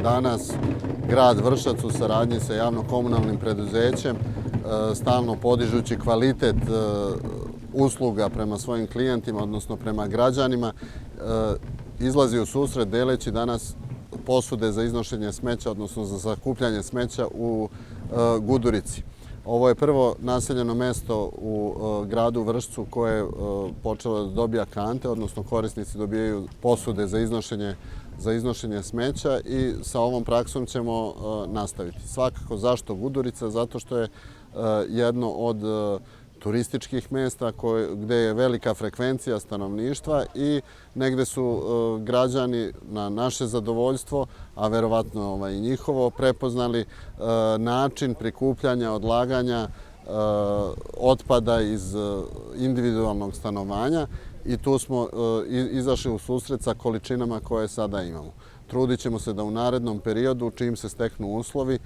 danas grad Vršac u saradnji sa javno-komunalnim preduzećem, stalno podižući kvalitet usluga prema svojim klijentima, odnosno prema građanima, izlazi u susret deleći danas posude za iznošenje smeća, odnosno za sakupljanje smeća u Gudurici. Ovo je prvo naseljeno mesto u gradu Vršcu koje je počelo da dobija kante, odnosno korisnici dobijaju posude za iznošenje smeća i sa ovom praksom ćemo nastaviti. Svakako zašto Gudurica? Zato što je jedno od turističkih mesta gde je velika frekvencija stanovništva i negde su građani na naše zadovoljstvo, a verovatno i njihovo, prepoznali način prikupljanja, odlaganja otpada iz individualnog stanovanja i tu smo izašli u susret sa količinama koje sada imamo. Trudit ćemo se da u narednom periodu, čim se steknu uslovi,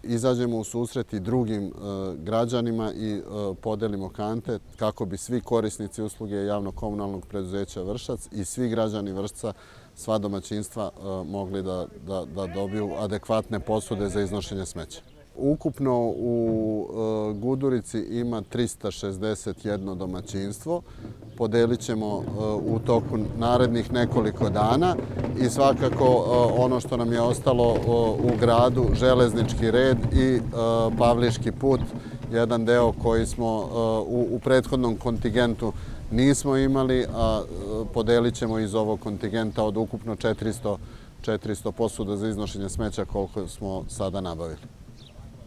izađemo u susret i drugim građanima i podelimo kante kako bi svi korisnici usluge javno-komunalnog preduzeća Vršac i svi građani Vršca, sva domaćinstva, mogli da dobiju adekvatne posude za iznošenje smeća. Ukupno u Gudurici ima 361 domaćinstvo. Podelit ćemo u toku narednih nekoliko dana i svakako ono što nam je ostalo u gradu, železnički red i Pavliški put, jedan deo koji smo u prethodnom kontingentu nismo imali, a podelit ćemo iz ovog kontingenta od ukupno 400 posuda za iznošenje smeća koliko smo sada nabavili.